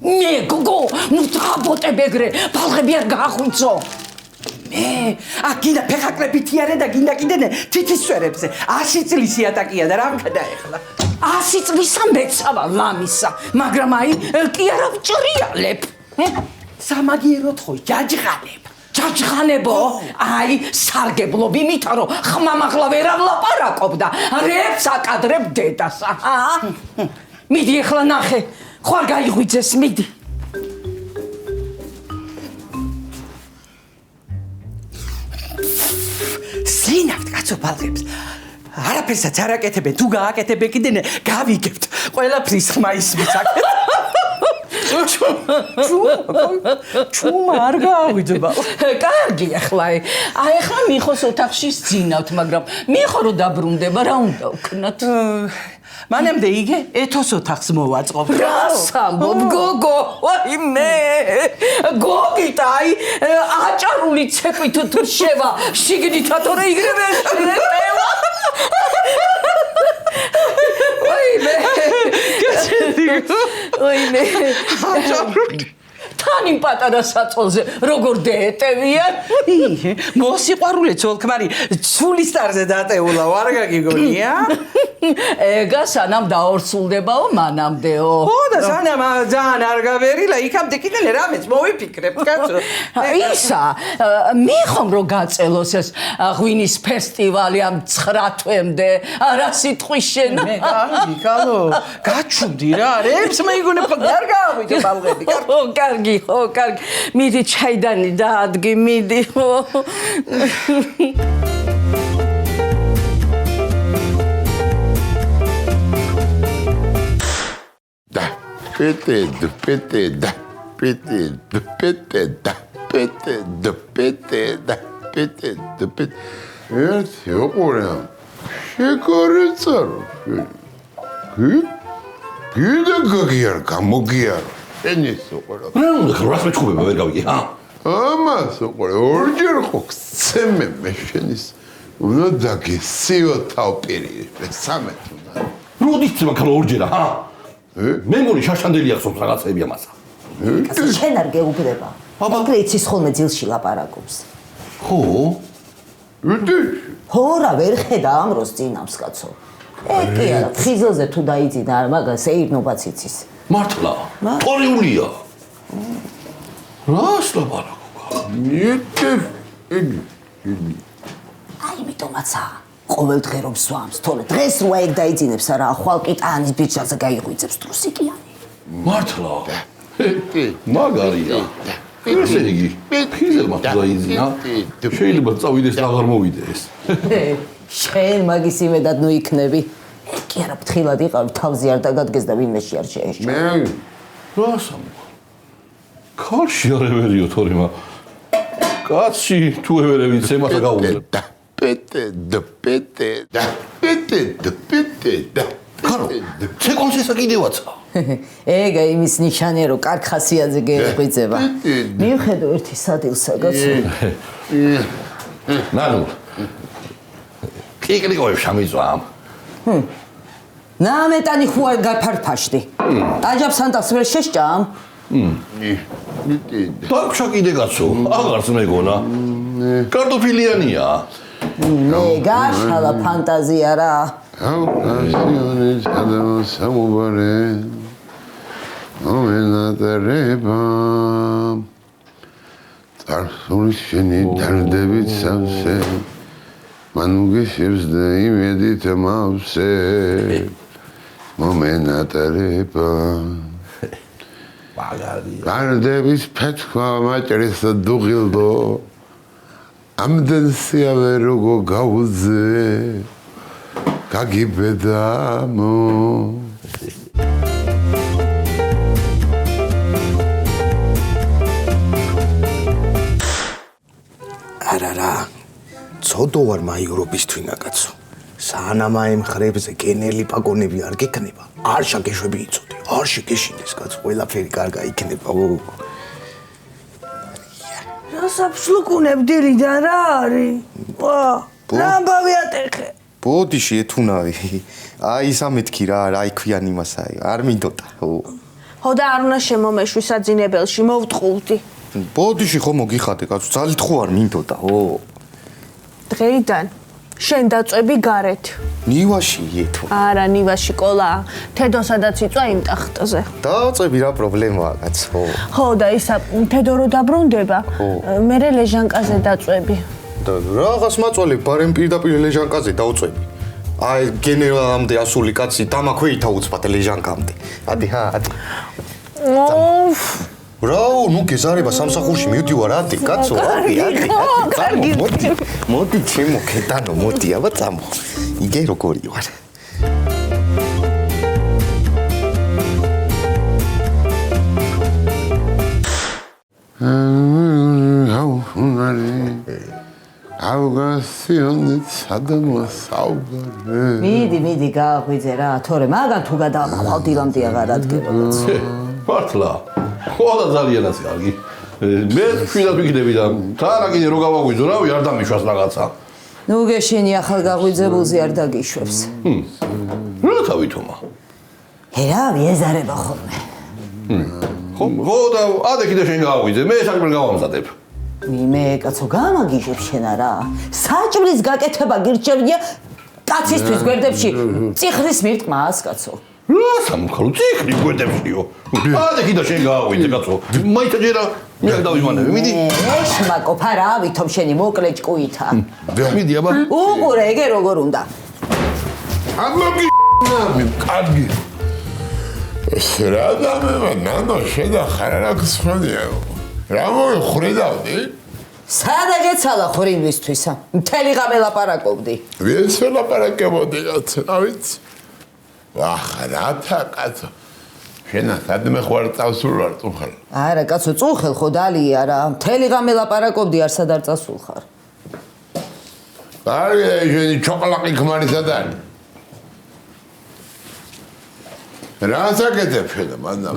მე გოგო, ნუ დაბოტე ბეგრე, ბალღები არ გაახვიცო. მე, გინდა ფეხაკლებით იარე და გინდა კიდე თითისწვერებზე. 100 წლის იატაკია და რა მქდა ეხლა? 100 წლისა მეცავა ლამისა, მაგრამ აი კი არა ვჭრიალებ. სამაგიეროდ ხო ჯაჯღანებ. ჯაჯღანებო, აი სარგებლობ იმით რომ ხმამაღლა ვერ ავლაპარაკობდა, რებს აკადრებ დედას. მიდი ეხლა ნახე, ხო არ გაიღვიძეს, მიდი. სინავთ კაცო ბალღებს. არაფერსაც არ აკეთებენ, თუ გააკეთებენ კიდე გავიგებთ. ყველაფრის ხმა ისმის აქეთ. ჩუმა არ გააღვიძება. კარგი ახლა. აი ახლა მიხოს ოთახში სძინავთ, მაგრამ მიხო რო დაბრუნდება, რა უნდა ვქნათ? მანამდე იგე ეთოს ოთახს მოვაწყობ. რას ამბობ გოგო? აი მე გოგით აი აჭარული ცეკვით თუ შევა შიგნითა თორე იგრევე შეტევა. ოიმე ოიმე თან იმ პატარა საწოლზე როგორ დეეტევიან? მოსიყვარულე ძოლქმარი ცულისტარზე დატეულა არ გაგიგონია? ეგა სანამ დაორსულდებაო მანამდეო. ხო და სანამ ძალიან არ გავერილა იქამდე კიდე რამეც მოვიფიქრებ კაცო. ისა მიხომ რომ გაწელოს ეს ღვინის ფესტივალი ამ 9 თვემდე არა სიტყვის შენა. მე გიკალო გაჩუმდი რა რებს მეიგონებ არ გავიდე ბალღები. ხო კარგი ხო კარგი მიდი ჩაიდანი დაადგი მიდი ხო. ერთი უყურე შეკორეცარო კიდე გაგიარ გამოგიარო ენის უყურე რა უნდა რას მეჩხუბება ვერ გავიგე ჰა ამას უყურე ორჯერ ხო გცემე მე შენის უნდა დაგესიო თავპირი სამეთ უნდა როდის ცემა ქალ ორჯერა ჰა მე მგონი შაშანდელი ახსოვს რაღაცები ამასა კაცო შენ არ გეუბნება ეგრე იცის ხოლმე ძილში ლაპარაკობს ხო უტი ჰორა ვერ ხედა ამ დროს წინავს კაცო ეგ კი არა ხიზელზე თუ დაიძინა მაგას ეირნობაც იცის მართლა ყორიულია რას ლაპარაკობ ნიტე აი მიტომაცა ყოველ დღე რომ სვამს თორე დღეს როა ეგ დაიძინებს არა ხვალ ყიტანის ბიჭაზე გაიღვიძებს ტრუსიკიანი მართლა მაგარია ესე იგი ხიზელმა დაიძინა შეიძლება წავიდეს და აღარ მოვიდეს შენ მაგის იმედად ნუ იქნები კი არა ფრთხილად იყავ თავზე არ დაგადგეს და ვინმეში არ შეეშვა მე რას ამბობ ქალში არ ევერიო თორემა კაცში თუ ევერევიც ემასა გაუძლებ ქარო ცეკონსესა კიდევაცა ეგა იმის ნიშანია რომ კარგ ხასიათზე გეღვიძება მივხედო ერთი სადილსაგაც ნანუ კიკრიკოებს ამიწვა ნამეტანი ხუა გაფარფაშდი აჯაბ სანტას ვერ შეშჭამ დაგშა კიდე კაცო აღარც მეგონა კარტოფილიანია მე გაშალა ფანტაზია რა Aucasione c'adano samubare Nomena tereba Tarsuli sheni dardebit savse Manuge shevzde imedite mavse Nomena tereba Dardebit petkva materisa dugildo Amden siaverugo gauze გაგიბედამო არარა ცოდო ვარ მაიურობის თვინა კაცო სანამ აი მხრებზე კენელი პაგონები არ გექნება არ შეგეშვები იწოდე არ შეგეშინდეს კაცო ყველაფერი კარგა იქნება რას აბსლუკუნებდიდან რა არის ვა რამბავი ატეხე ბოდიში ეთუნავი აი სამეთქი რა იქვიან იმასაი არ მინდოდა ხო ხო და არ უნდა შემომეშვი საძინებელში, მოვტყუვდი. ბოდიში ხო მოგიხატე, კაცო, ძალით ხო არ მინდოდა, ო. დღეიდან შენ დაწვევი გარეთ. ნივაში ეთო. არა, ნივაში ყოლა. თედოსადაც იწვა იმ ტახტზე. დააწები რა პრობლემაა, კაცო. ხო და ისა თედო რო დაბრუნდება, მე ლეჟანკაზე დაწვევი. და რაღაც მაწვალი ბარემ პირდაპირ ლეჟანკაზე დაუწვევი. აი გენერალამდე ასული კაცი დამაქვეითა უცბად ლეჟანკამდე. ადი, ადი. რაო, ნუ გეზარება სამსახურში მივდივარ, ადი, კაცო, ადი. კარგი. მოდი, ჩემო ქედანო, მოდი, აბა წამო. იგე როგორი ვარ. ავგასიონით სადამო საუბარი. მიდი გააღვიძე რა, თორე მაგან თუ გადავყავ დილამდე აღარ ადგებოდაც. მართლა. ხოდა ძალიანაც კარგი. მე შეიძლება ვიგდები და თან კიდე რო გავაღვიძო, რავი, არ დამიშვას რაღაცა. ნუ გეშინი ახალ გაღვიძებულზე არ დაგიშვებს. რა თავითომა. ერავი ეზარება ხოლმე. ხოდა ადე კიდე შენ გავაღვიძე, მე საქმე გავამზადებ. მე კაცო გამაგიჟებ შენ არა. საჭმლის გაკეთება გირჩევია კაცისთვის გვერდებში წიხრის მირტყმას კაცო. რა სამხალო ციხრი გვერდებშიო. ადე კიდე შენ გავაღვიძე კაცო. მაინც ჯერა მე დავიმანები, მიდი. ეშმაკოფ არა ვითომ შენი მოკლე ჭკუითა. მიდი აბა. უყურე ეგე როგორ უნდა. ამოგი კარგი. რა დამევა ნანო შედახარ რა გსვენია. რა მოხვრიდავდი? სადა გეცალა ხვრინვისთვისა? მთელი ღამე ლაპარაკობდი. ვინც ველაპარაკებოდი კაცო, რა ვიცი. ახლა რათა კაცო. შენ სადმე ხوار წავსულ ვარ წუხელ. არა კაცო წუხელ ხო დალია რა. მთელი ღამე ლაპარაკობდი არსად არ წასულ ხარ. კარგი შენი ჩოკოლადი ქმარი სად არის? რა საკეთებ შენ მანდა?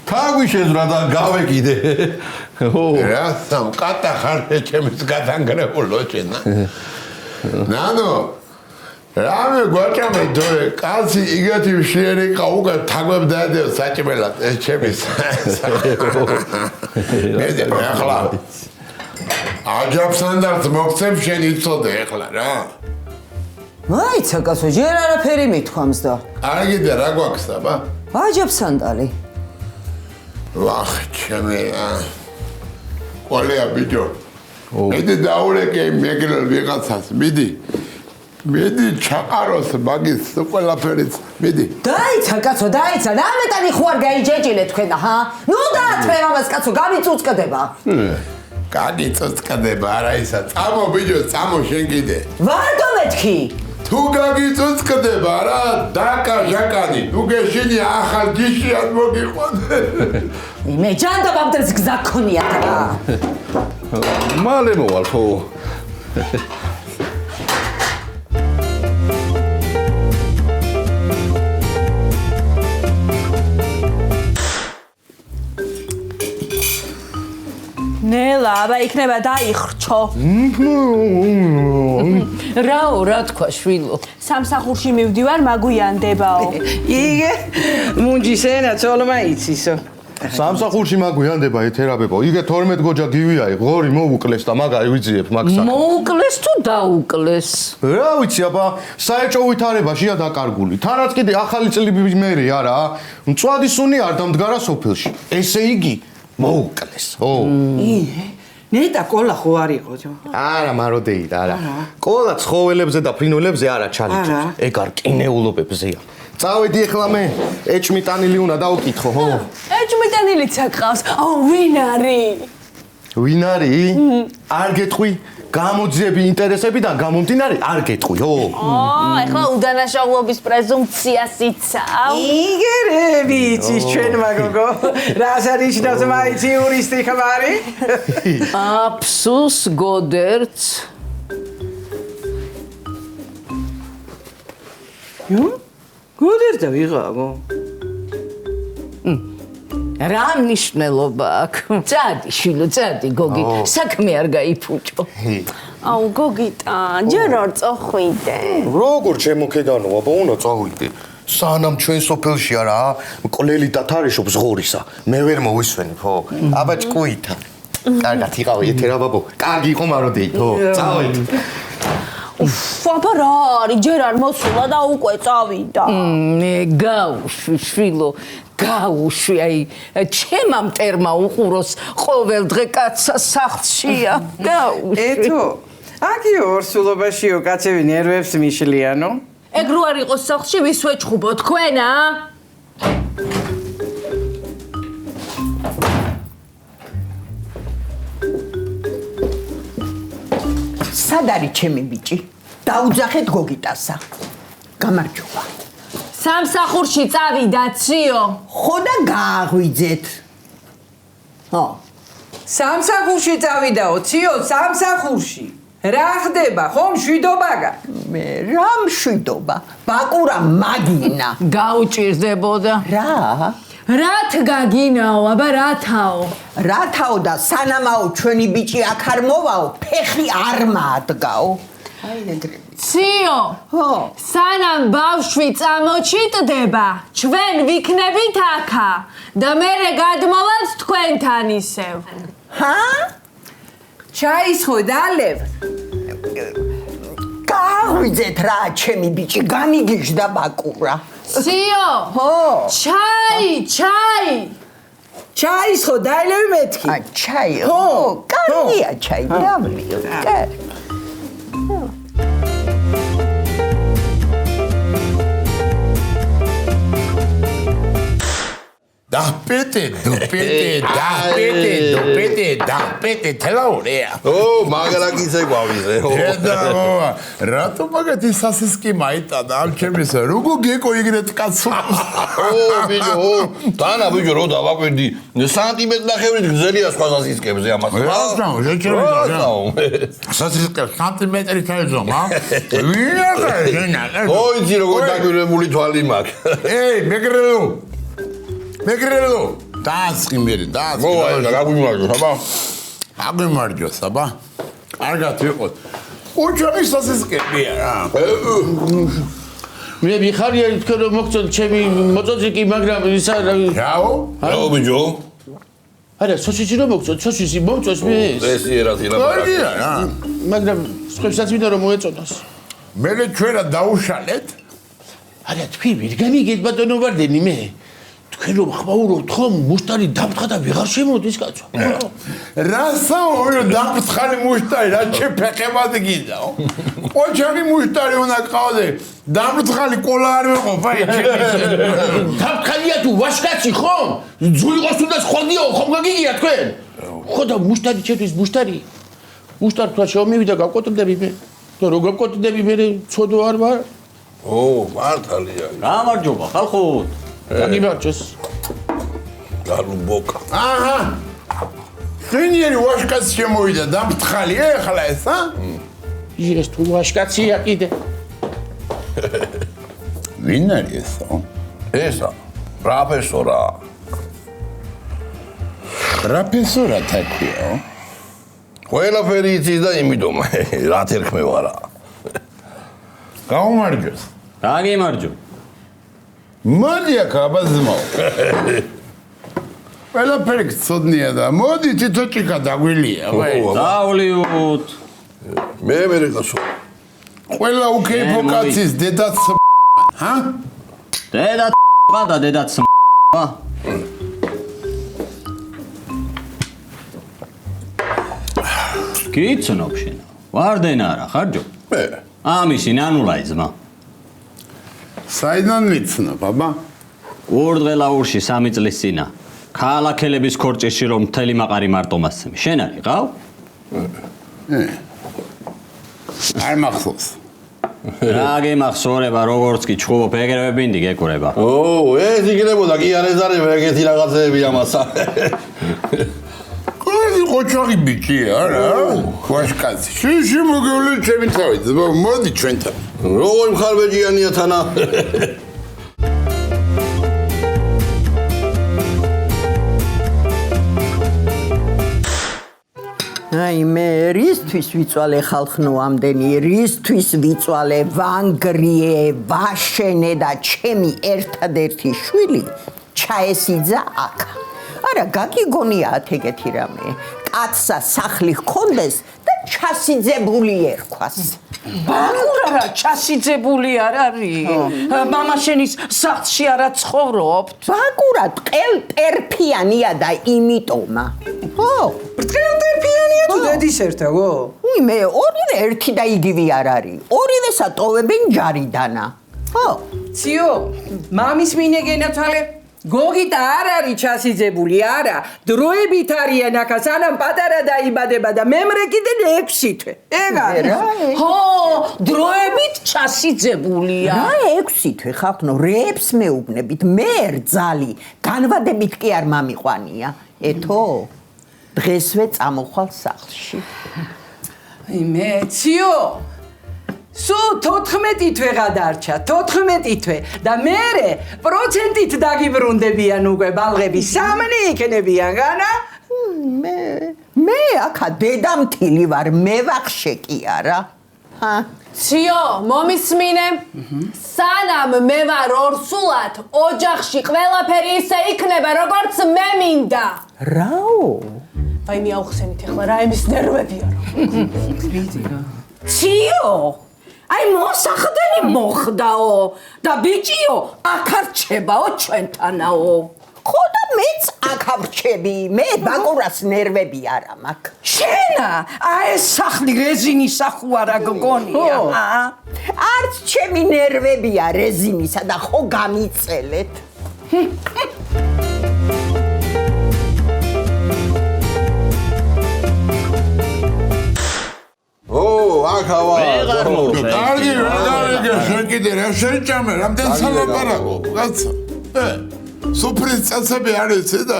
თავი შეზრა და გავეკიდე. ო რა სამ კატა ხარ ჩემს გადანგრეულო შენა. ნანო რამე გვაჭამე დორე კაცი იგათი მშვიერი ყავუკა თაგვებ დაედევ საჭმელად ეს ჩემის. მე ახლა აჯაფსანდარს მოგცემ შენ იცოდე ახლა რა. მაიცა კაცო ჯერ არაფერი მithქვამს და. კარგი და რა გვაქვს აბა? აჯაფსანდალი. ვახ ჩემი ყოლია ბიჭო. მიდი დაურეკე მეგრელ ვიღაცას მიდი. მიდი ჩაყაროს მაგის ყველაფერიც მიდი. დაიცა კაცო დაიცა რამეტანი ხო არ გაიჯეჭილე თქვენ ჰა? ნუ დაათრე ამას კაცო გამიწუწკდება. გაგიწუწკდება არა ისა წამო ბიჭო წამო შენ კიდე. ვარდო მეთქი. თუ გაგიწუწკდება რა დაკა ჟაკანი თუ გეშინი ახალ ჯიშიად მოგიყვანე. მე ჯანდაბამდეც გზა გქონია რა. მალე მოვალ ხო. ნელა, აბა იქნება დაიხრჩო. რაო რა თქვა შვილო? სამსახურში მივდივარ, მაგვიანდებაო. იგე მუნჯის ენა ცოლმა იცისო. სამსახურში მაგვიანდება ეთერაბებო. იგე 12 გოჯა გივიაი, ღორი მოუკლეს და მაგარი ვიძიებ მაგსა. მოუკლეს თუ დაუკლეს? რა ვიცი, აბა, საეჭვო ვითარებაშია დაკარგული. თანაც კიდე ახალი წლები მერე არა. მწვადი სუნი არ დამდგარა სოფელში. ესე იგი მოუკლეს. ო. ნეტა ყოლა ხო არ იყო? არა, მაროდეი და არა. ყოლა ცხოველებზე და ფრინველებზე არა ჩალიწოს. ეგ არ კინეულობებზეა. წავედი ახლა მე ეჭმიტანილი უნდა დავკითხო, ხო? ეჭმიტანილიც აკყავს. აუ, ვინ არის? ვინ არის? არ გეტყვი. გამოძიები ინტერესებიდან გამომდინარე არ გეტყვი, ხო? ეხლა უდანაშაულობის პრეზუმპციას იცავ. იგე რე ვიცის ჩვენ მაგოგო. რას არიშნავს მაინც იურისტი ხმარი? აფსუს გოდერც. გოდერდა ვიღავო. რა მნიშვნელობა აქვს? წადი შვილო, წადი გოგი, საქმე არ გაიფუჭო. აუ, გოგიტა, ჯერ არ წახვიდე. როგორ შემოქედანო, აბა უნდა წავიდე. სანამ ჩვენ სოფელში არა, მკვლელი დათარეშობს ღორისა. მე ვერ მოვისვენი, ხო? აბა ჭკუითა. კარგად იყავით რა ბაბო. კარგი იყო მაროდეით, ხო? წავით. აბა რა არის, ჯერ არ მოსულა და უკვე წავიდა. მე გაუშვი შვილო, გაუშვი, აი ჩემმა მტერმა უყუროს ყოველ დღე კაცსა სახლშია. გაუშვი. ეთო, აკი ორსულობაშიო კაცები ნერვებს მიშლიანო? ეგ რო არ იყოს სახლში ვის ვეჭხუბო თქვენა? სად არის ჩემი ბიჭი? დაუძახეთ გოგიტასა. გამარჯობა. სამსახურში წავიდა ციო. ხო და გააღვიძეთ. ო, სამსახურში წავიდაო, ციო, სამსახურში. რა ხდება, ხომ შვიდობაგა? მე რა მშვიდობა? ბაკურა მაგინა. გაუჭირდებოდა. რა? რათ გაგინაო, აბა რათაო? რათაო და სანამაო ჩვენი ბიჭი აქ არ მოვაო, ფეხი არ მაადგაო. აი ეგრე. ციო. ხო. სანამ ბავშვი წამოჩიტდება, ჩვენ ვიქნებით აქა და მერე გადმოვართ თქვენთან ისევ. ჰა? ჩაის ხო დალევ? გააღვიძეთ რა ჩემი ბიჭი, გამიგიჟდა ბაკურა. ციო. ხო. ჩაი. ჩაის ხო დაელევი მეთქი? ა ჩაი. ხო, კარგია ჩაი, დავლიო. კარგი. დაპეტე თელაურია. ო, მაგრა კიცე გვავიზე, ო. ედა, რატო მაგათი სასისკი მაიტანა ამ ჩემის როგორ გეკო იგრეთ კაცო. ო, ბიჭო, დანა ბიჭო, რო დავაკვირდი, სანტიმეტრ ნახევრით გზელია სხვა სასისკებზე ამას. რასაო, სასისკებს სანტიმეტრით აიძო, მა? ვინახა, ენა. ო, იცი როგორ დაკვირვებული თვალი მაქვს. ეი, მეგრელო, დაასხი მე, დაასხი. ო, აი, გაგვიმარჯოს, აბა. აგვიმარჯოს, აბა. კარგად ვიყოთ. უჩვენი სასისკებია რა. მე მიხარია თქვენ რომ მოგწონთ ჩემი მოწოდრიკი, მაგრამ ისა რაო? ო, ბიჭო. არა, სოსისი რომ მოგწონთ, სოსისი მომწონს მე ეს. ესე ერათი რა. კარგია რა. მაგრამ სხვებსაც მინდა რომ მოეწონოს. მე ჩვენა დაუშალეთ. არა, თქვენ ვერ გამიგეთ ბატონო ვარდენი მე. თქვენ რომ ხმაურობთ ხომ მუშტარი დამთხა და ვეღარ შემოდის კაცო. რასაო, დამცხალი მუშტარი რა შეფეხებად გინდაო? ოჩარი მუშტარი უნდა ყავდე. დამცხალი ყოლა არ მეყოფა ეჩემის. დამთხალია თუ ვაშკაცი ხომ? ძულიყოს უნდა სხვადიაო, ხომ გაგიგია თქვენ? ხო და მუშტარი ჩემთვის მუშტარი. მუშტარი თქვა შემოვიდა გავკოტდები მე. და რო გავკოტდები მე ცოდო არ ვარ. ო, მართალია. გამარჯობა ხალხო. გამარჯოს. გალუბოკა. აჰა. შენიერი ვაშკაც შემოვიდა დამცხალი ეხლა ეს, ა? ეს თუ ვაშკაცია კიდე. ვინ არის ესო? ესა, პროფესორა. პროფესორა თქიო. ყველაფერი იცის და იმედომ რა თერქმევა რა. გაუმარჯოს. რა გიმარჯო? მოდი აქ აბაზმო. ყველაფერი გწოდნია და მოდი თითოჭიკა დაგვილია, ვაი. დავლიოთ. მე კაცო. ყველა უკეიფო კაცის დედაც ჰა? დედა და დედაც ა? კიცნობ შენ. ვარდენა არა ხარჯო? მე. ამისი ნანულაი ძმა. საიდან ვიცნობ, აბა? ურდღელაურში 3 წლის წინა. ქალაქელების ქორჭეში რომ მთელი მაყარი მარტო მასწემი. შენ არიყავ? არ მახსოვს. რა გემახსოვრება როგორც კი ჩხუბობ ეგრევე ბინდი გეკურება. ო, ეს იქნებოდა კი არ ეზარებ ეგეთი რაღაცეები ამასა. კოდი ყოჩაღი ბიჭია რა? ვაშკაცი. შიში მოგევლე ჩემი თავი. მოდი ჩვენთან. როგორ მხარბეჭიანია თანა? აი მე რისთვის ვიწვალე ხალხნო ამდენი, რისთვის ვიწვალე ვანგრიე, ვაშენე და ჩემი ერთადერთი შვილი ჩაესიძა აქ. არა, გაგიგონიათ ეგეთი რამე. კაცსა სახლი ჰქონდეს და ჩასიძებული ერქვას. ბაკურა რა ჩასიძებული არ არის? მამაშენის სახლში არა ცხოვრობთ? ბაკურა ტყელ ტერფიანია და იმიტომა. ხო, ბრტყელ ტერფიანია თუ დედის ერთაგო? მე ორივე ერთი და იგივე არ არის. ორივესა ტოვებენ ჯარიდანა. ხო. ციო, მამის მინეგენათვალე გოგიტა არ არის ჩასიძებული, არა. დროებით არიან აქ, სანამ პატარა დაიბადება და მემრე კიდე 6 თვე. ეგ არის. ხო, დროებით ჩასიძებულია. რა 6 თვე ხახნო, რეებს მეუბნებით, მე რძალი, განვადებით კი არ მამიყვანია. ეთო, დღესვე წამოხვალ სახლში. მე ციო სუ 14 თვე გადარჩა, 14 თვე და მერე პროცენტით დაგიბრუნდებიან უკვე ბალღები სამნი იქნებიან განა? მე აქა დედამთილი ვარ, მე ვახშე კი არა. ციო, მომისმინე. სანამ მე ვარ ორსულად, ოჯახში ყველაფერი ისე იქნება, როგორც მე მინდა. რაო? აი მიაუხსენით ახლა რა იმის ნერვებია რა. ციო, აი მოსახდენი მოხდაო და ბიჭიო აქ არ რჩებაო ჩვენთანაო. ხო და მეც აქ ავრჩები, მე ბაკურას ნერვები არა მაქვს. შენა, ეს სახლი რეზინის ახუარა გგონია. არც ჩემი ნერვებია რეზინისა და ხო გამიწელეთ. აქავა. ვეღარ მოვჩე. კარგი რა გავიგე, შენ კიდე რა შეჭამე, რამდენ სალაპარაკო, კაცო. სუფრის წასები არის და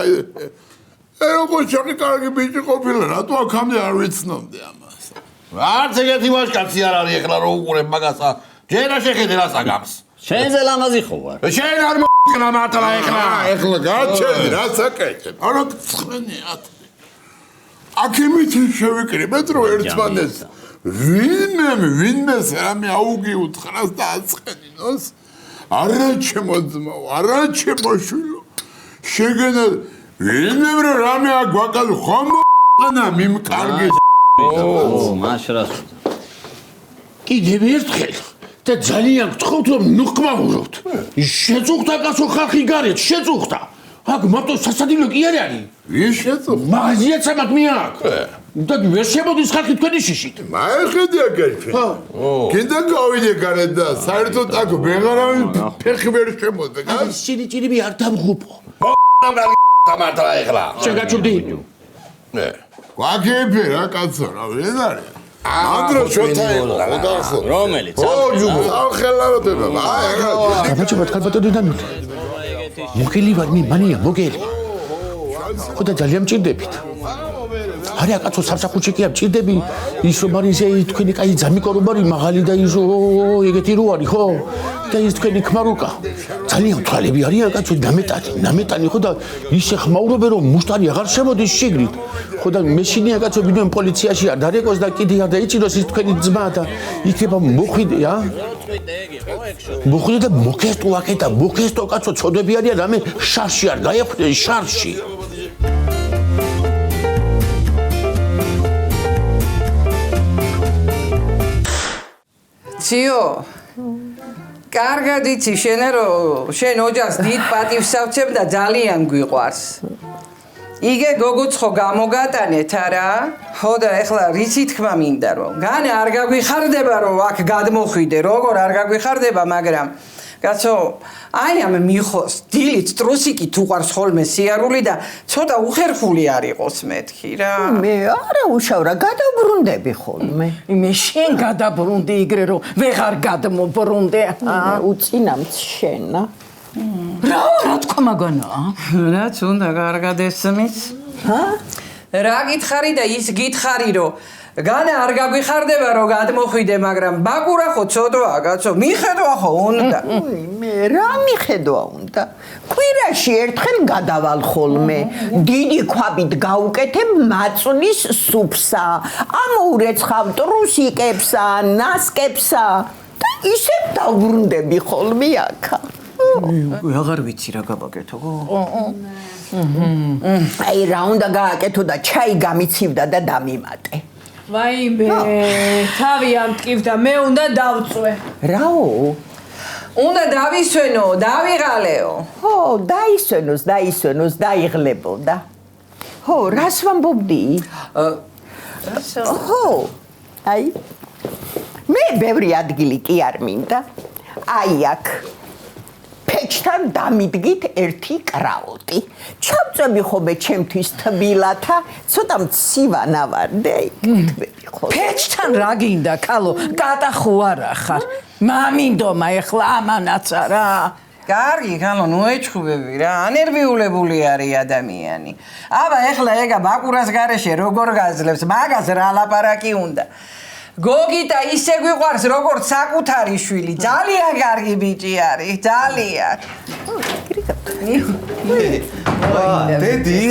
როგორ შენი კარგი ბიჭი ყოფილა, რატო აქამდე არ ვიცნობდი ამას? არც ეგეთი ვაჟკაცი არ არის ეხლა რო უყურებ მაგასა. ჯერა შეხედე რა საგამს. შენზე ლამაზი ხო ვარ. შენ არ მოყნა მართლა ეხლა. ეხლა გაჩერდი, რა საკეთებ? არა ცხენიათ. აქიმით შევიკრიბეთ რომ ერთმანეს ვინმეს რამე აუგი უთხრას და აწყენინოს. არა ჩემო ძმაო, არა ჩემო შვილო. შეგენა ვინმე რომ რამე აგვაკალ ხომ მოყნა მიმკარგი. ო, მაშრას. კიდევ ერთხელ და ძალიან გთხოვთ რომ ნუყმაურობთ. შეწუხდა კაცო ხალხი გარეთ, შეწუხდა. აქ მარტო სასადილო კი არ არის. ვის შეწუხდა? მაღაზიაც ამათ მიაკ. და ვერ შემოდის ხალხი თქვენი შიშით. მაეხედია გერჩი. კიდე გავიდე გარეთ და საერთოდ აქ ვეღარავინ ფერხი ვერ შემოდგა. აი ჭირიჭირები არ დამღუპო. მართლა ეხლა. შეგაჩუდი. გვაგები რა კაცო რა ვინ არის? ანდრო შოთა იყო ხოდახო. რომელიც? ო ჯუბო. ახალავდება. აი ახლა. გაბაჭებათ ქალბატონი დანუთ. მოგელი ვარ მე მანია მოგელი. ხოდა ძალიან მჭირდებით. არა კაცო სამსახურში კი ამჭირდები ის რომ არის თქვენი კაი ძამიკო რომ არის მაღალი და ის ეგეთი რო არის ხო? და ის თქვენი ქმარუკა ძალიან თვალები არიან კაცო ნამეტანი ხო და ისე ხმაურობენ რომ მუშტარი აღარ შემოდის შიგნით. ხო და მეშინია კაცო ვინმე პოლიციაში არ დარეკოს და კიდე არ დაიჭიროს ის თქვენი ძმა და იქნება მოხვიდე ა? მოხვიდე და მოკესტო აქეთა მოკესტო კაცო ცოდები არიან რამე შარში არ გაიაფრენ შარში. ციო, კარგად იცი შენ რომ შენ ოჯახს დიდ პატივს ავცებ და ძალიან გვიყვარს. იგე გოგოც ხო გამოგატანეთ არა? ხო და ეხლა რითი თქმა მინდა რომ განა არ გაგვიხარდება რომ აქ გადმოხვიდე, როგორ არ გაგვიხარდება, მაგრამ კაცო, აი ამ მიხოს დილით ტრუსიკით უყარს ხოლმე სიარული და ცოტა უხერხული არ იყოს მეთქი რა. მე არა უშავრა გადაბრუნდები ხოლმე. მე შენ გადაბრუნდი იგრე რომ ვეღარ გადმობრუნდე. უწინამთ შენა. რა თქმა გონა? რაც უნდა კარგად ესმის. რა გითხარი და ის გითხარი რომ განა არ გაგვიხარდება რომ გადმოხვიდე, მაგრამ ბაკურა ხო ცოტაა, კაცო, მიხედვა ხო უნდა. მე რა მიხედვა უნდა? კვირაში ერთხელ გადავალ ხოლმე. დიდი ქვაბით გავუკეთებ მაწვნის სუფსა. ამოურეცხავ ტრუსიკებსა, ნასკებსა და ისე დავბრუნდები ხოლმე აქა. აღარ ვიცი რა გავაკეთო. აი რა უნდა გააკეთო და ჩაი გამიცივდა და დამიმატე. ვაიმე, თავი ამტკივდა, მე უნდა დავწვე. რაო? უნდა დავისვენო, დავიღალეო. ხო, დაისვენოს, დაიღლებოდა. ხო, რას ვამბობდი? ხო, აი, მე ბევრი ადგილი კი არ მინდა. აი აქ. ფეჩთან დამიდგით ერთი კრაოტი. ჩავწვევი ხოლმე ჩემთვის თბილათა, ცოტა მცივანა ვარდე. ფეჩთან რა გინდა, ქალო, კატახუ არა ხარ. მამინდომა ეხლა ამანაც არა. კარგი, ხალო, ნუ ეჩხუბები რა, ანერვიულებული არის ადამიანი. აბა ეხლა ეგა ბაკურას გარეშე როგორ გაძლევს, მაგას რა ლაპარაკი უნდა. გოგიტა ისე გვიყვარს როგორც საკუთარი შვილი, ძალიან კარგი ბიჭი არის, ძალიან. დედი,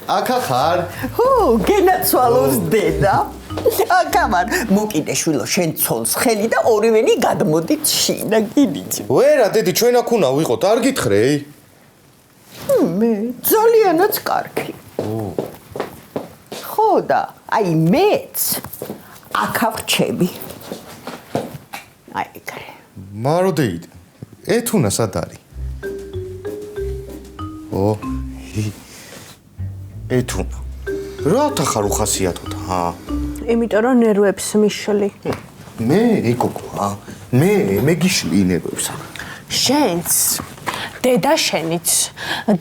აქა ხარ? ხო, გენაცვალოს დედა. აქა ვარ, მოკიდე შვილო, შენ ცოლს ხელი და ორივენი გადმოდით შინა გინიჭი. ვერა, დედი, ჩვენ აქ უნდა ვიყოთ, არ გითხრეი? მე ძალიანაც კარგი. ხო და, აი მეც აქა ვრჩები. აი ეგრე. მარო დეიდ, ეთუნა სად არის? ეთუნა. რათა ხარ უხასიათოდ, ჰა? იმიტომ რომ ნერვებს მიშლი. მე გოგო, მე გიშლი ნერვებს. შენც, დედა შენიც,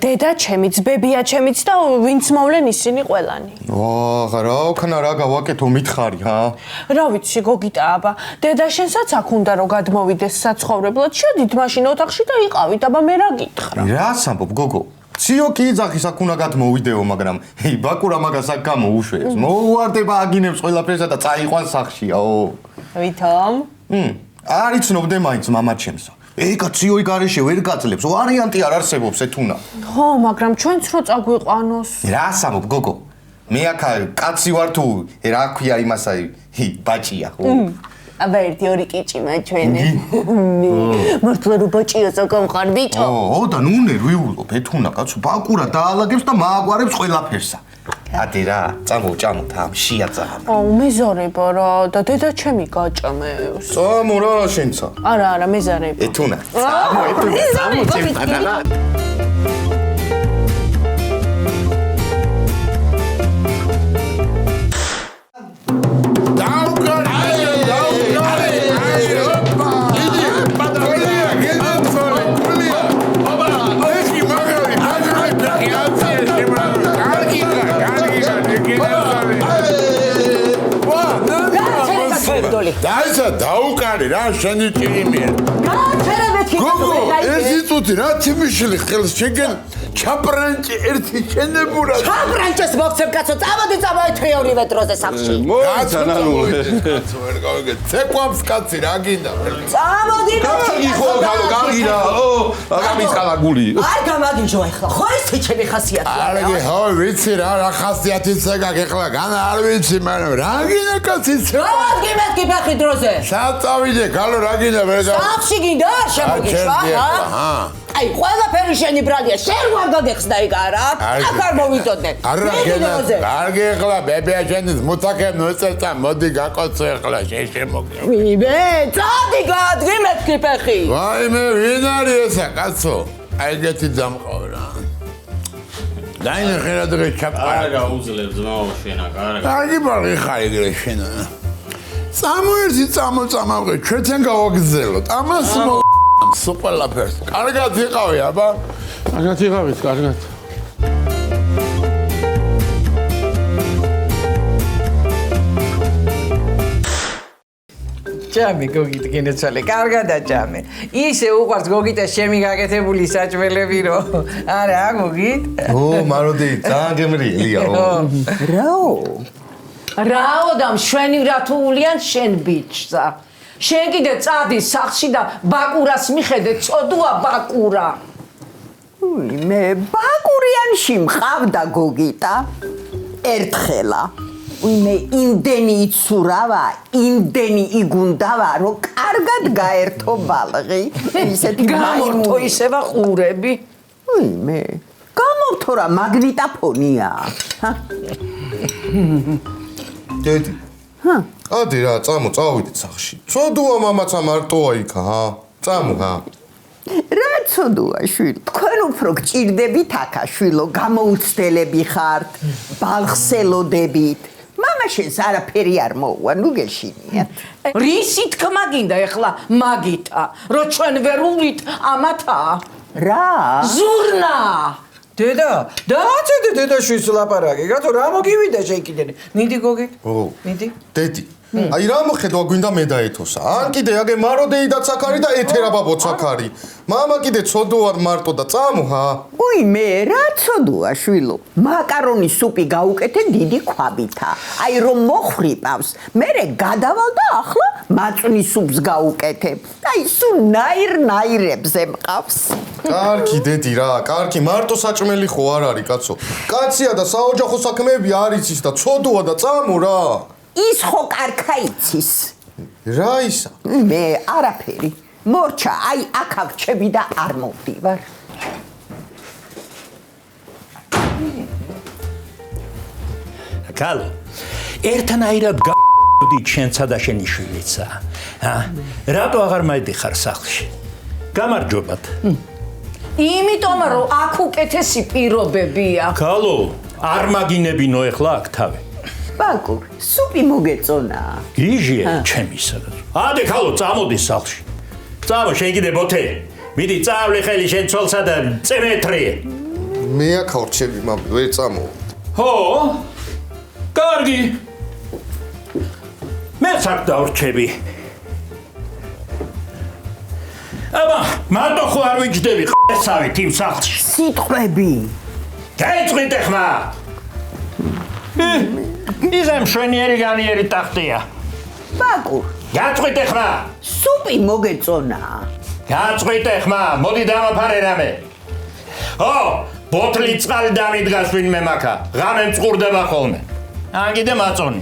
დედა ჩემიც, ბებია ჩემიც და ვინც მოვლენ ისინი ყველანი. ვაღა, რა ვქნა რა გავაკეთო მითხარი, ჰა? რა ვიცი, გოგიტა აბა, დედა შენსაც აქ უნდა რომ გადმოვიდეს საცხოვრებლად, შედით მაშინ ოთახში და იყავით, აბა მე რა გითხრა? რას ამბობ, გოგო? ციო კი ძახის აქ უნდა გადმოვიდეო, მაგრამ ბაკურა მაგას აქ გამოუშვებს. მოუვარდება აგინებს ყველაფერსა და წაიყვანს სახშიაო. ვითომ? არ იცნობდე მაინც მამა ჩემსა. ეგა ციოი გარეშე ვერ გაძლებს, ვარიანტი არ არსებობს ეთუნა. ხო, მაგრამ ჩვენც რო წაგვიყვანოს. რას ამბობ, გოგო? მე აქ კაცი ვარ თუ რა ქვია იმასა, ბაჭია, ხო? აბა ერთი ორი კიჭი მაჩვენე. მართლა რო ბაჭია საკამყარ ბიჭო. და ნუ ნერვიულობ ეთუნა, კაცო, ბაკურა დაალაგებს და მააგვარებს ყველაფერსა. ადე რა, წამოვჭამოთ ამ შეაწამა. მეზარება რა და დედა ჩემი გაჭამევს. წამო რა შენცა? არა, მეზარება. ეთუნა. წამო ჩემ პატარა. დაისა დაუკარი რა შენი ჭირიმია. გოგო, ეს იწუთი რა თიმიშილი ხელს შეგენ ჩაბრანჭი ერთი შენებურა. ჩაბრანჭეს მოგცემ კაცო, წამოდი წამოეთრე ორივე დროზე სახში. კაცო ვერ გავიგე. ცეკვამს კაცი რა გინდა? წამოდი კაცი ხო ხალო გაგირა, გამიწყალა გული. არ გამაგინჯო ახლა, ხო ეს ჩემი ხასიათია. არგი, ხო ვიცი რა ხასიათიც ეგ ახლა განა არ ვიცი, მაგრამ რა გინდა კაცი? წავედი მეთქი ფეხი დროზე. საწავიდე, გალო რა გინდა ვერ გა. სახში გინდა არ შემოგიშვა, ჰა? აი, ყველაფერი შენი ბრალია, შენ ვარ გაგეხსნა იქ არა? აქ არ მოვიწოდე. არა გენა, კარგი ახლა ბებია შენს მუცაკებ ნოწეთა, მოდი გაკოცო ახლა შემოგე. ვიბე, წადი გაადგი მეთქი ფეხი. ვაიმე, ვინ არის ესა კაცო? აი ეგეთი დამყავ რა. დაინახე რა დღე ჩაპყარა. არა გაუძლებს ძმაო შენა, კარგი. კარგი ბაღი ხარ ეგრე შენა. წამოერთი წამოწამავე, ჩვენთან გავაგზელოთ. ამას სუპერლაფერს. კარგად იყავი, აბა. კარგად იყავით, კარგად. ჭამე გოგიტ გინეცვალე, კარგად აჭამე. ისე უყვარს გოგიტას ჩემი გაკეთებული საჭმელები რომ. არა, გოგიტ? ო, მაროდი, ძალიან გემრიელია. რაო და მშვენი რათულიან შენ ბიჭსა. შენ კიდე წადი სახლში და ბაკურას მიხედე, წოდუა ბაკურა. მე ბაკურიანში მყავდა გოგიტა. ერთხელა. მე იმდენი იცურავა, იმდენი იგუნდავა, რომ კარგად გაერთო ბალღი. ისეთი გამორთო ისევა ყურები. მე გამორთო რა მაგნიტაფონია. დედი. ადი რა, წავიდეთ სახლში. წოდუა მამაცა მარტოა იქა, ჰა? წამო, ჰა? რა ცოდუა შვილო, თქვენ უფრო გჭირდებით აქა შვილო, გამოუცდელები ხართ, ბალხსელოდებით. მამაშენს არაფერი არ მოუვა, ნუ გეშინიათ. რისი თქმა გინდა ეხლა მაგითა, რომ ჩვენ ვერ უვლით ამათა? რა? ზურნა! დედა, დააცედე დედაშვილს ლაპარაკი, რატო რა მოგივიდა შენ კიდე? მიდი გოგიტ. მიდი. დედი. აი რა მოხედვა გვინდა მე დაეთოსა. ან კიდე აგე მაროდეიდაც აქ არის და ეთერა ბაბოც აქ არის. მამა კიდე ცოდუარ მარტო და წამო, ჰა? მე რა ცოდუა შვილო, მაკარონის სუპი გაუკეთე დიდი ქვაბითა. აი რომ მოხრიპავს, მერე გადავალ და ახლა მაწვნის სუპს გაუკეთებ. აი სულ ნაირ-ნაირებზე მყავს. კარგი დედი რა, კარგი, მარტო საჭმელი ხო არ არის, კაცო. კაცია და საოჯახო საქმეები არ იცის და ცოდუა და წამო რა. ის ხო კარგა იცის. რა ისა? მე არაფერი. მორჩა, აი აქ აღჩები და არ მოვდივარ. კალო, ერთანაირად გადი ჩვენსა და შენი შვილიცა. რატო აღარ მაიდიხარ სახლში? გამარჯობათ. იმიტომ რომ აქ უკეთესი პირობებია. კალო, არ მაგინებინო ეხლა აქ თავი. ბაკურ, სუპი მოგეწონა. გიჟია ჩემი სადაც. ადე კალო, წამოდი სახლში. წამო, შენ კიდე ბოთე. მიდი წავლე ხელი შენ ცოლსა და წემეთრი. მე აქ ორჩები, მამი, ვერ წამო. ხო? კარგი. მე საკ დავრჩები. აბა, მარტო ხო არ ვიჯდები ხესავით იმ სახლში. სიტყვები. გაიწვით ხმა. ისემ შვენიერი განიერი ტახტია. ბაკურ. გააწვით ხმა. სუპი მოგეწონა. გააწვით ხმა, მოდი დამაფარე რამე. ო, ბოთლი წყალი დამიდგას ვინმე მაქა. ღამე მწყურდება ხოლმე. ან კიდე მაწონი.